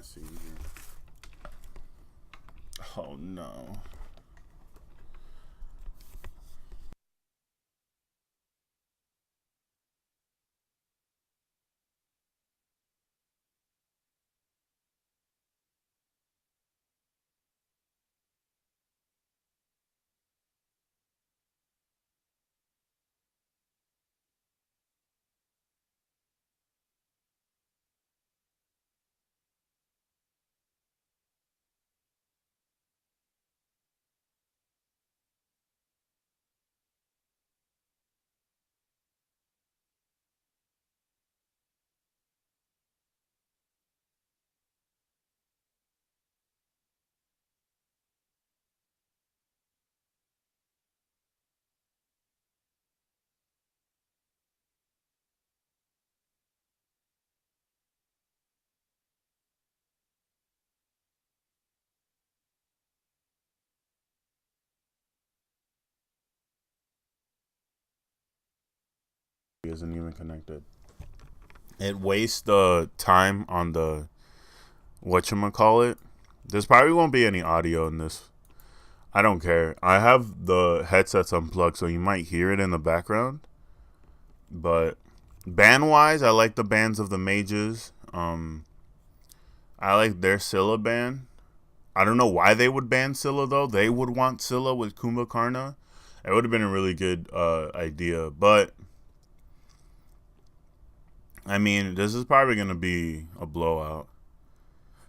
messy here. Oh no. Isn't even connected. It wastes the time on the whatchamacallit. There's probably won't be any audio in this. I don't care. I have the headsets unplugged, so you might hear it in the background. But band wise, I like the bands of the mages. I like their Scylla ban. I don't know why they would ban Scylla though. They would want Scylla with Kumbhakarna. It would have been a really good idea, but I mean, this is probably gonna be a blowout.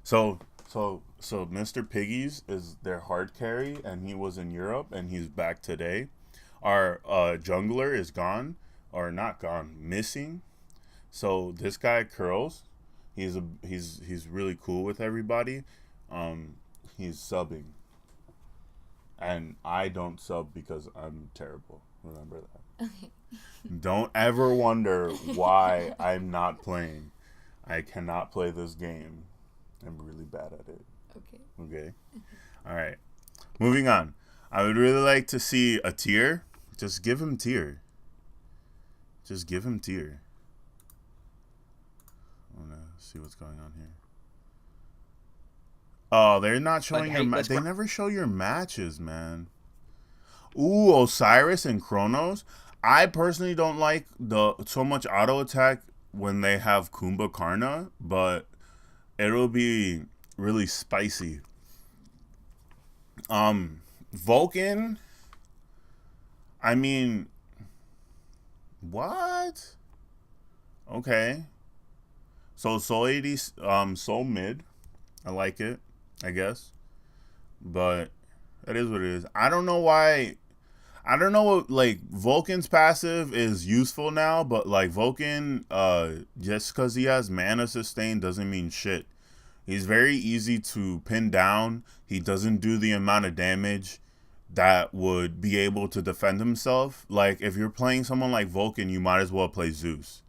So Mr. Piggies is their hard carry, and he was in Europe, and he's back today. Our jungler is gone, or not gone, missing. So this guy Curls, he's really cool with everybody. Um, he's subbing, and I don't sub because I'm terrible. Remember that. Okay. Don't ever wonder why I'm not playing. I cannot play this game. I'm really bad at it. Okay. Okay. All right. Moving on. I would really like to see a tier. Just give him tier. Just give him tier. I want to see what's going on here. Oh, they're not showing your They never show your matches, man. Ooh, Osiris and Chronos. I personally don't like the so much auto attack when they have Kumbhakarna, but it'll be really spicy. Vulcan. I mean, what? Okay. So Soul 80, Soul mid. I like it, I guess, but it is what it is. I don't know why. I don't know what, like, Vulcan's passive is useful now, but like Vulcan, just because he has mana sustain doesn't mean shit. He's very easy to pin down. He doesn't do the amount of damage that would be able to defend himself. Like, if you're playing someone like Vulcan, you might as well play Zeus.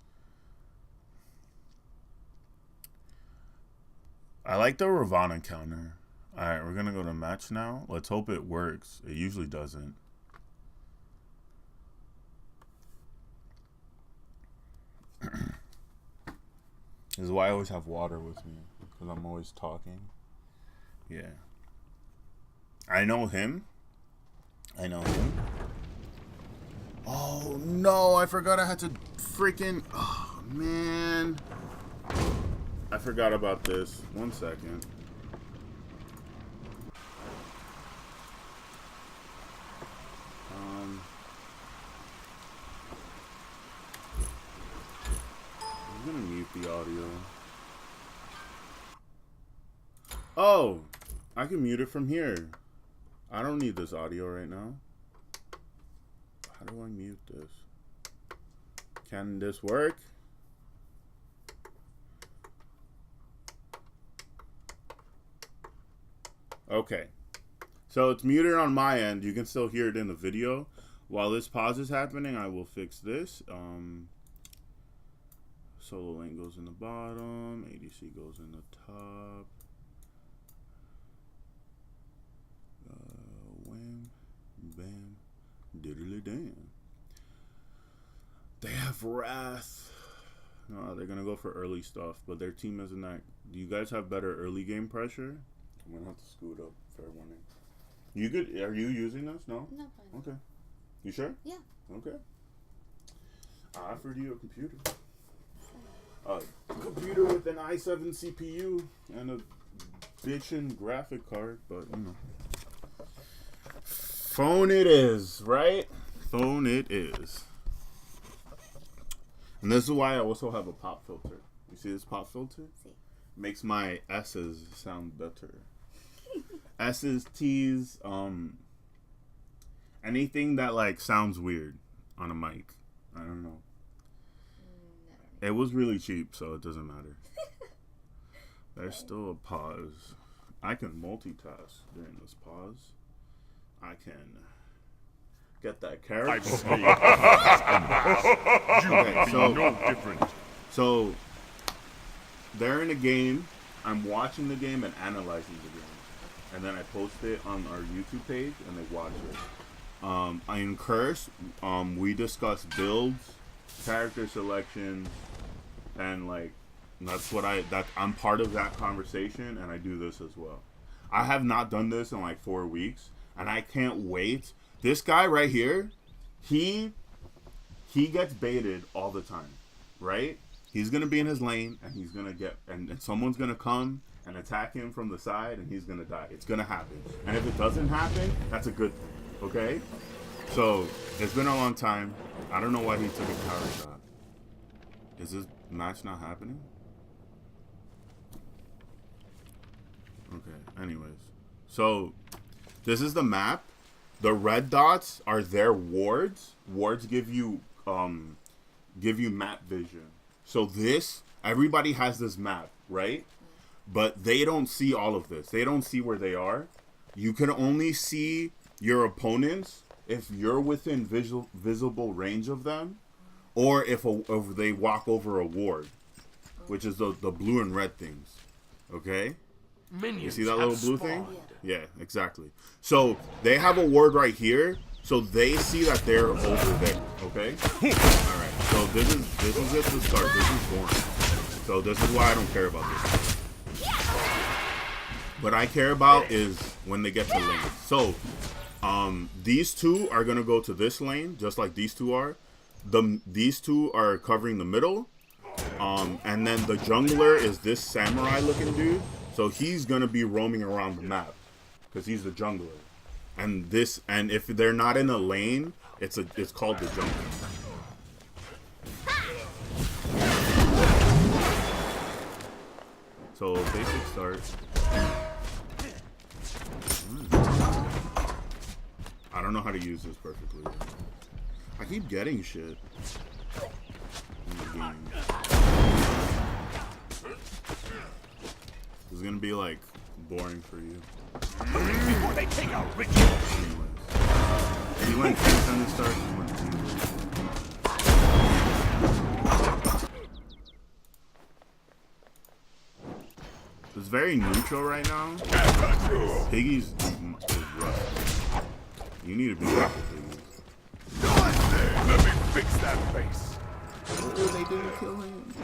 I like the Ravana counter. Alright, we're gonna go to match now. Let's hope it works. It usually doesn't. This is why I always have water with me, because I'm always talking. Yeah. I know him. I know him. Oh no, I forgot I had to freaking. Oh man. I forgot about this. 1 second. I'm gonna mute the audio. Oh, I can mute it from here. I don't need this audio right now. How do I mute this? Can this work? Okay. So it's muted on my end. You can still hear it in the video. While this pause is happening, I will fix this. Solo lane goes in the bottom. ADC goes in the top. Wham, bam, diddly damn. They have Wrath. No, they're gonna go for early stuff, but their team isn't that. Do you guys have better early game pressure? I'm gonna have to scoot up. Fair warning. You good? Are you using this? No. No, fine. Okay. You sure? Yeah. Okay. I offered you a computer. A computer with an i7 CPU and a bitchin' graphic card, but you know. Phone it is, right? Phone it is. And this is why I also have a pop filter. You see this pop filter? See. Makes my S's sound better. S's, T's, anything that like sounds weird on a mic. I don't know. It was really cheap, so it doesn't matter. There's still a pause. I can multitask during this pause. I can get that character. So they're in a game. I'm watching the game and analyzing the game, and then I post it on our YouTube page, and they watch it. In Curse, we discuss builds, character selection, and like I'm part of that conversation, and I do this as well. I have not done this in like 4 weeks, and I can't wait. This guy right here, he gets baited all the time, right? He's gonna be in his lane, and he's gonna get, and someone's gonna come and attack him from the side, and he's gonna die. It's gonna happen, and if it doesn't happen, that's a good thing, okay? So it's been a long time. I don't know why he took a power shot. Is this match not happening? Okay. Anyways, so this is the map. The red dots are their wards. Wards give you map vision. So everybody has this map, right? But they don't see all of this. They don't see where they are. You can only see your opponents if you're within visible range of them, or if they walk over a ward, which is the blue and red things. Okay? Minions you see that little blue spawned. thing? Yeah, exactly. So they have a ward right here, so they see that they're over there. Okay? Alright, so this is it to start. This is boring. So this is why I don't care about this. What I care about is when they get to lane. So these two are gonna go to this lane, just like these two are. These two are covering the middle. And then the jungler is this samurai looking dude. So he's gonna be roaming around the map because he's the jungler. And if they're not in a lane, it's called the jungle. So basic start. I don't know how to use this perfectly. I keep getting shit in the game. This is gonna be like boring for you. Before they take our ritual. Anyways, you went first on the start. You went it's very neutral right now. Piggy's is rough. You need to be careful, Piggy. Let me fix that face. Oh, they didn't kill him.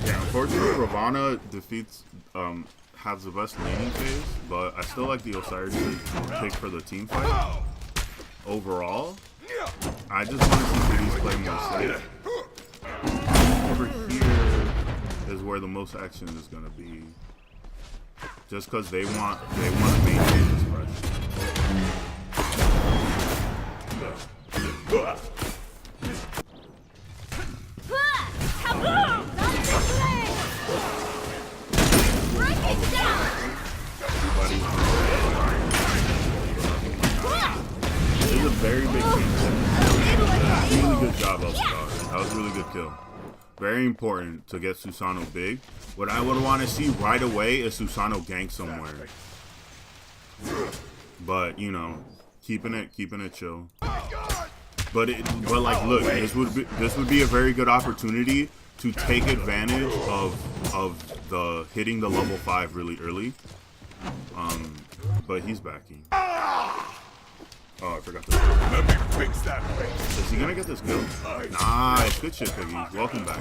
Yeah, unfortunately, Ravana has the best laning phase, but I still like the Osiris pick for the team fight. Overall, I just want to see Piggy's play more safe. Over here is where the most action is going to be. Just because they want to maintain this pressure. This is a very big team. Really good job, Elfstar. That was a really good kill. Very important to get Susano big. What I would want to see right away is Susano gank somewhere. But you know, keeping it chill. But like, look, this would be a very good opportunity to take advantage of the hitting the level 5 really early. But he's backing. Oh, I forgot to. Let me fix that face. This Is he gonna get this kill? Nice. Good shit, Piggy. Welcome back.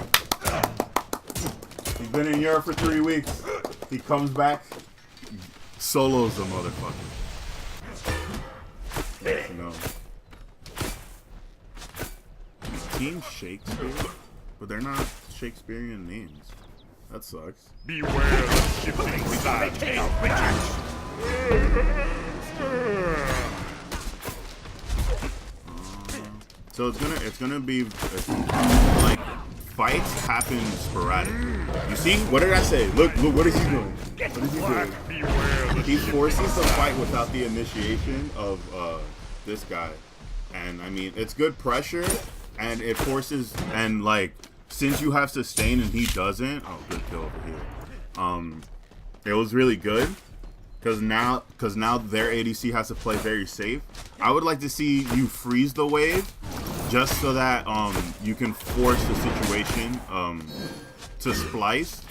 He's been in Europe for 3 weeks. He comes back, solos the motherfucker. No. Team Shakespeare? But they're not Shakespearean names. That sucks. Beware the shifting side. So it's gonna be like fights happen sporadically. You see? What did I say? Look, what is he doing? What is he doing? He forces the fight without the initiation of this guy. And I mean, it's good pressure, and it forces, and like, since you have sustain and he doesn't, oh, good kill over here. It was really good. Because now their ADC has to play very safe. I would like to see you freeze the wave, just so that you can force the situation to splice.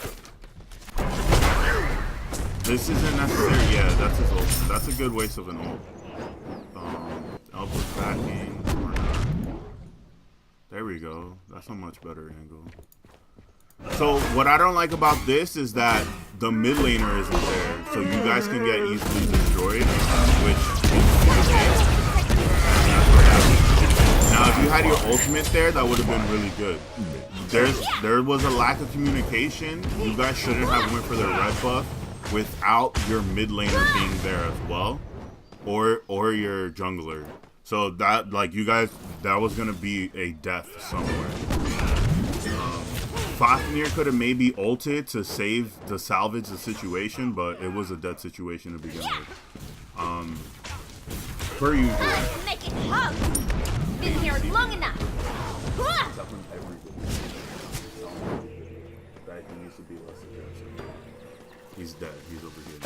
This isn't necessary. Yeah, that's his ult. That's a good waste of an ult. Elbows backing. There we go. That's a much better angle. So what I don't like about this is that the mid laner isn't there, so you guys can get easily destroyed, which is okay. Now, if you had your ultimate there, that would have been really good. There was a lack of communication. You guys shouldn't have went for the red buff without your mid laner being there as well, or your jungler. So that, like, you guys, that was gonna be a death somewhere. Fafnir could have maybe ulted to salvage the situation, but it was a dead situation to begin with. Per usual. Make it hug. Been here long enough. That he needs to be less aggressive. He's dead. He's over here.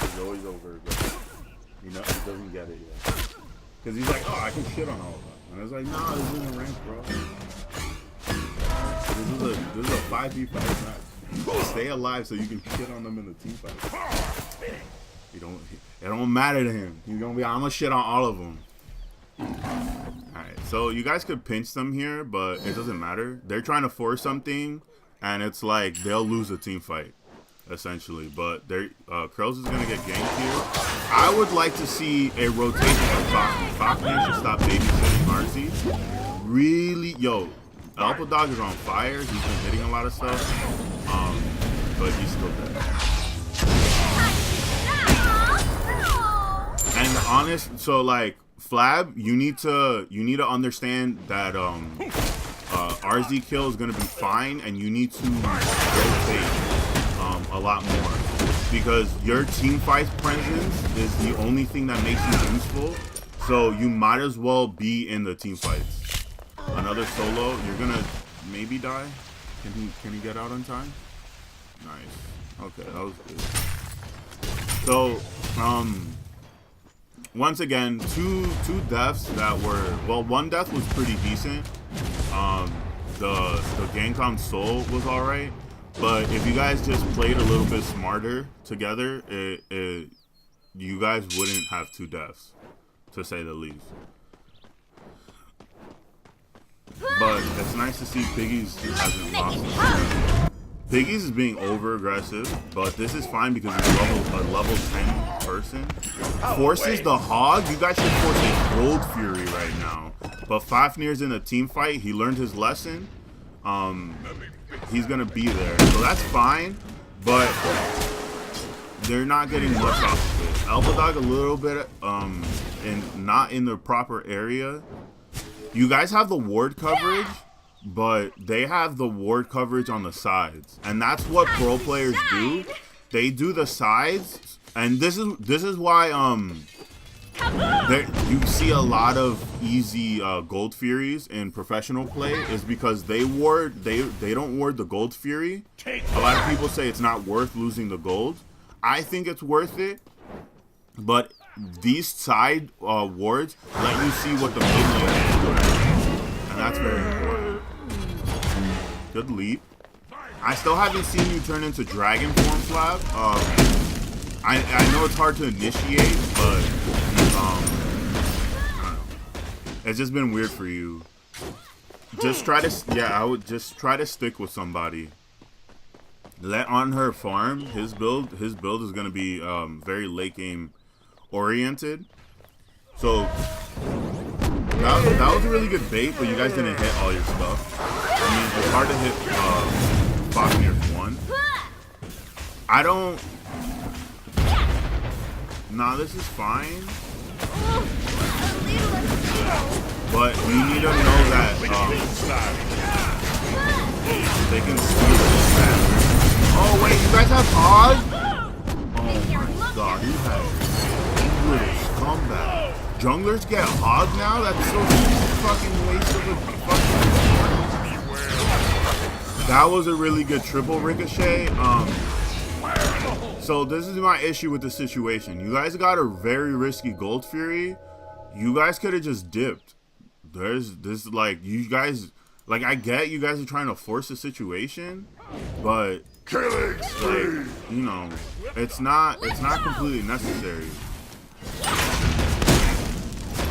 He's always over aggressive. You know, he doesn't get it yet. Because he's like, oh, I can shit on all of them. And I was like, nah, this isn't ranked, bro. This is a 5v5 match. Stay alive so you can shit on them in the team fight. It don't matter to him. He's gonna be, I'm gonna shit on all of them. Alright, so you guys could pinch them here, but it doesn't matter. They're trying to force something, and it's like they'll lose a team fight, essentially. But Krells is gonna get ganked here. I would like to see a rotation of Fafnir. Fafnir should stop babysitting RZ. Really, yo. Alpha Dog is on fire. He's been hitting a lot of stuff, but he's still dead. And honest, so like Flab, you need to understand that RZ kill is gonna be fine, and you need to rotate a lot more, because your team fight presence is the only thing that makes you useful. So you might as well be in the team fights. Another solo, you're gonna maybe die. Can he get out on time? Nice. Okay, that was good. So, once again, two deaths that were, well, one death was pretty decent. The gank on Soul was alright, but if you guys just played a little bit smarter together, you guys wouldn't have two deaths, to say the least. But it's nice to see Piggies hasn't lost. Piggies is being over aggressive, but this is fine because he's a level 10 person. Forces the hog. You guys should force a Gold Fury right now. But Fafnir's in a team fight. He learned his lesson. He's gonna be there, so that's fine. But they're not getting much off of it. Alpha Dog a little bit, not in the proper area. You guys have the ward coverage, but they have the ward coverage on the sides, and that's what pro players do. They do the sides, and this is why you see a lot of easy Gold Furies in professional play, is because they don't ward the Gold Fury. A lot of people say it's not worth losing the gold. I think it's worth it, but these side wards let you see what the mid lane is doing, and that's very important. Good leap. I still haven't seen you turn into dragon form, Flab. I know it's hard to initiate, but I don't know. It's just been weird for you. Just try to, yeah, I would just try to stick with somebody. Let on her farm. His build is gonna be very late game oriented. So that was a really good bait, but you guys didn't hit all your stuff. I mean, it's hard to hit Fafnir's 1. I don't. Nah, this is fine. But you need to know that they can steal it. Oh wait, you guys have Hog? Oh my god, you have little scumbag. Junglers get Hog now? That's so fucking waste of a fucking. That was a really good triple ricochet. So this is my issue with the situation. You guys got a very risky Gold Fury. You guys could have just dipped. There's this, like, you guys, like, I get you guys are trying to force a situation, but like, you know, it's not completely necessary.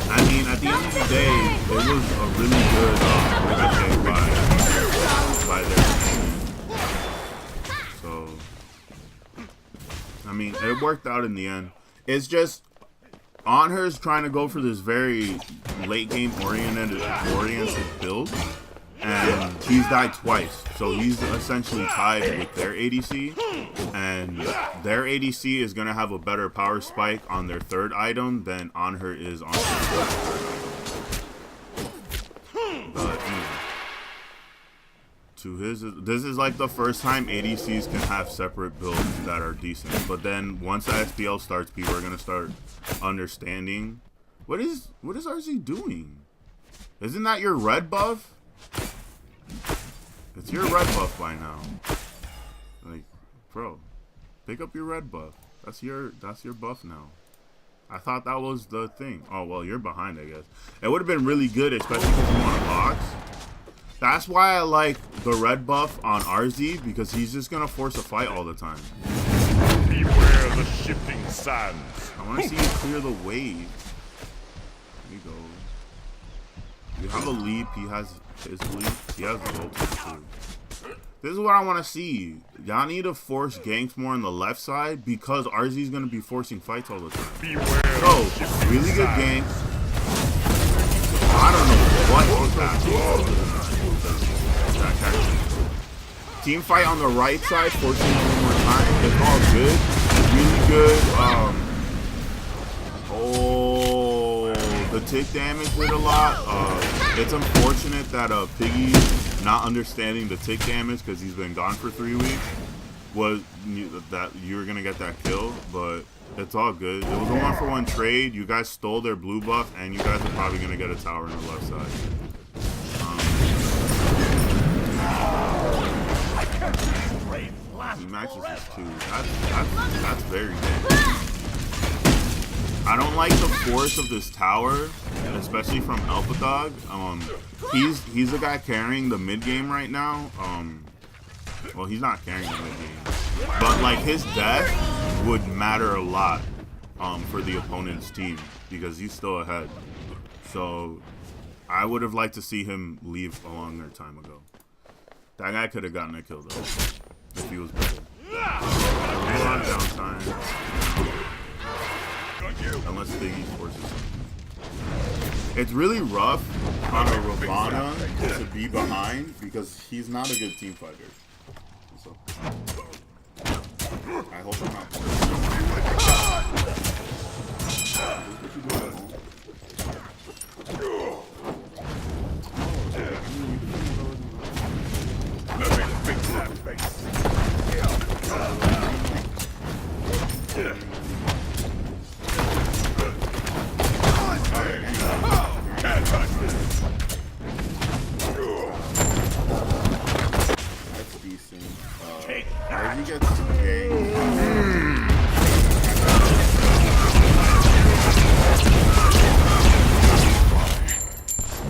I mean, at the end of the day, it was a really good ricochet by their team. So I mean, it worked out in the end. It's just Anher's trying to go for this very late game oriented build, and he's died twice, so he's essentially tied with their ADC, and their ADC is gonna have a better power spike on their third item than Anher is on their third item. But anyway, this is like the first time ADCs can have separate builds that are decent. But then once the SPL starts, people are gonna start understanding what is RZ doing? Isn't that your red buff? It's your red buff by now. Like, bro, pick up your red buff. That's your buff now. I thought that was the thing. Oh well, you're behind, I guess. It would have been really good, especially if you want a box. That's why I like the red buff on RZ, because he's just gonna force a fight all the time. Beware the shifting sands. I want to see you clear the wave. There you go. You have a leap. He has his leap. He has the ultimate too. This is what I want to see. Y'all need to force ganks more on the left side, because RZ is gonna be forcing fights all the time. Beware So really good ganks. I don't know what was that. Team fight on the right side, forcing it one more time. It's all good. Really good. Oh, the tick damage did a lot. It's unfortunate that Piggy's not understanding the tick damage, because he's been gone for 3 weeks. Was that you were gonna get that kill, but it's all good. It was a 1-for-1 trade. You guys stole their blue buff, and you guys are probably gonna get a tower on the left side. He matches this too. That's very good. I don't like the force of this tower, especially from Alpha Dog. He's the guy carrying the mid game right now. Well, he's not carrying the mid game, but like his death would matter a lot for the opponent's team, because he's still ahead. So I would have liked to see him leave a longer time ago. That guy could have gotten a kill though, if he was better. A lot of downtime. Unless Biggie forces him. It's really rough on a Ravana to be behind, because he's not a good team fighter. So I hope I'm not. That's decent. Where he gets to the game.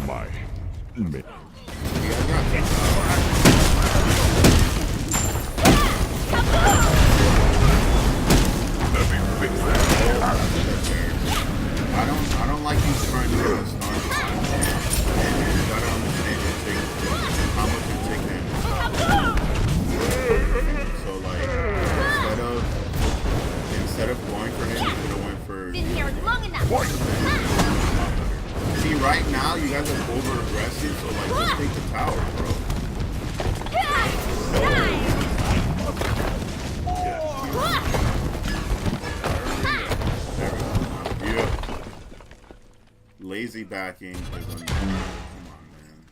My mid. I don't like you trying to get a start. right now you guys are over aggressive, so like just take the tower, bro. Yeah. Lazy backing is on. Come on, man.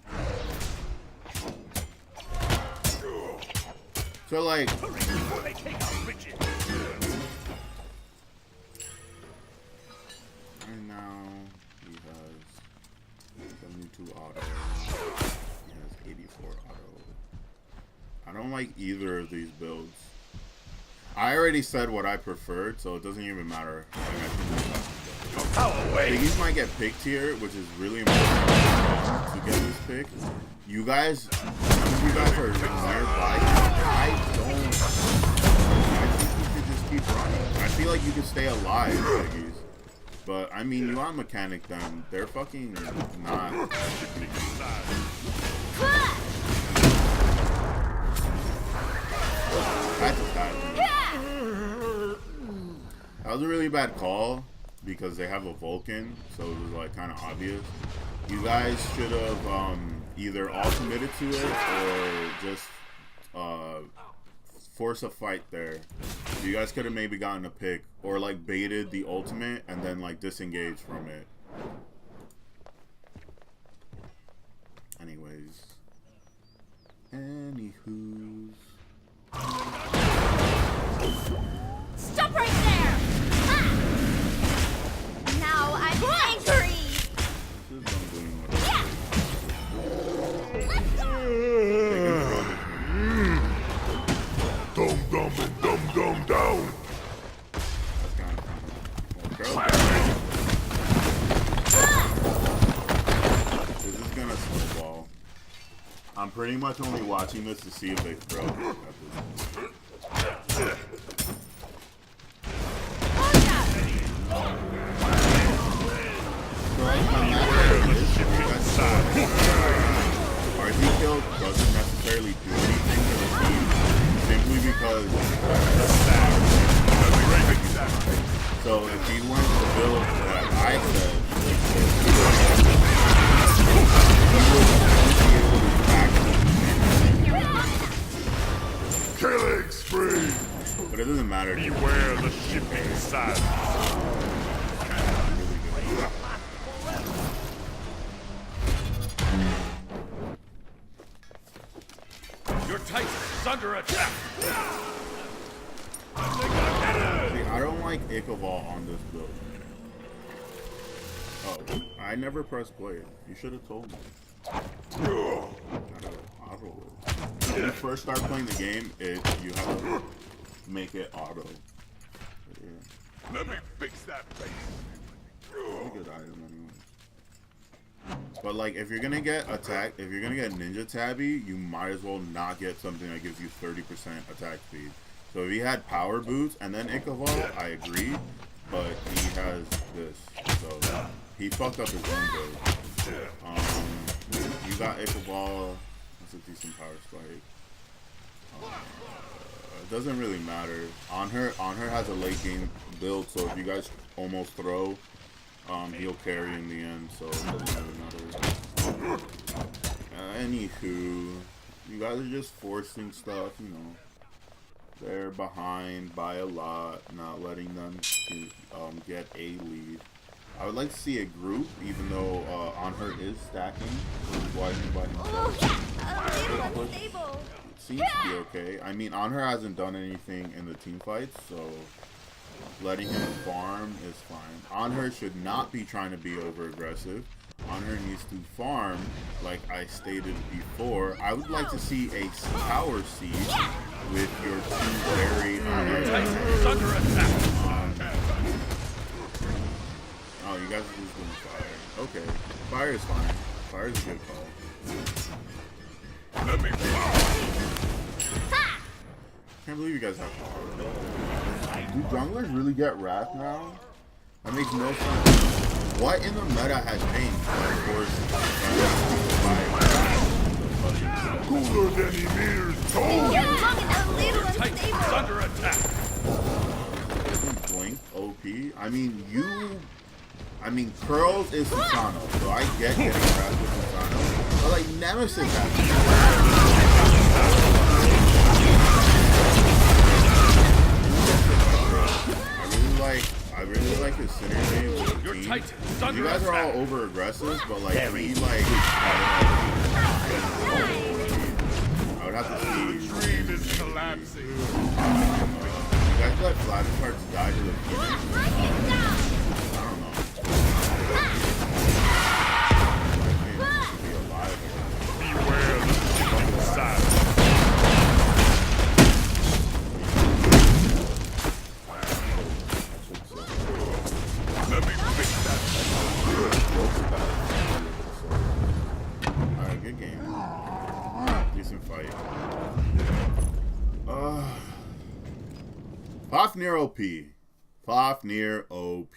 So like. Right now he has 72 auto. He has 84 auto. I don't like either of these builds. I already said what I preferred, so it doesn't even matter. These might get picked here, which is really important to get this pick. You guys, some of you guys are nearby. I think you should just keep running. I feel like you can stay alive, Piggies. But, I mean, you are mechanic them. They're fucking not. That just happened. That was a really bad call because they have a Vulcan, so it was like kind of obvious. You guys should have either all committed to it or just force a fight there. You guys could have maybe gotten a pick or like baited the ultimate and then like disengaged from it. Anyways. Anywho's. Stop right there! Ha! Now I'm angry! Dum dum and dum dum down. This is gonna snowball. I'm pretty much only watching this to see if they throw it. RT kill doesn't necessarily do anything to the team simply because so if he went to build that I said he would be able to Killing spree. but it doesn't matter. Beware the shipping sands. Your Titan is under attack. See, I don't like Ichabod on this build. Oh, I never pressed play. You should have told me. When you first start playing the game, you have to make it auto. Yeah. Let me fix that face. It's a good item anyway. But like, if you're gonna get Ninja Tabby, you might as well not get something that gives you 30% attack speed. So if he had power boots and then Ichabod, I agree, but he has this, so he fucked up his own build. You got Ichabod. That's a decent power spike. It doesn't really matter. On her has a late game build, so if you guys almost throw, he'll carry in the end, so it doesn't really matter. Anywho, you guys are just forcing stuff, you know. They're behind by a lot, not letting them get a lead. I would like to see a group, even though on her is stacking. By himself. It seems to be okay. I mean, on her hasn't done anything in the team fights, so letting him farm is fine. On her should not be trying to be over aggressive. On her needs to farm, like I stated before. I would like to see a power siege with your two very Under attack. Oh, you guys are just doing fire. Okay, fire is fine. Fire is a good call. Let me Can't believe you guys have power. Do junglers really get wrath now? That makes no sense. What in the meta has changed? Of course, cooler than Emir's toes. Titan's under attack. Blink OP. I mean, you I mean, Curls is Susano, so I get getting harassed with Susano. But like Nemesis I really like his synergy with the team. You guys are all over aggressive, but like he like I would have to see. The dream is collapsing. You guys let Flash Parts die to the Phoenix? I don't know. I think he should be alive. Beware the fucking silence. Let me fix that. Alright, good game. Decent fight. Fafnir OP. Fafnir OP.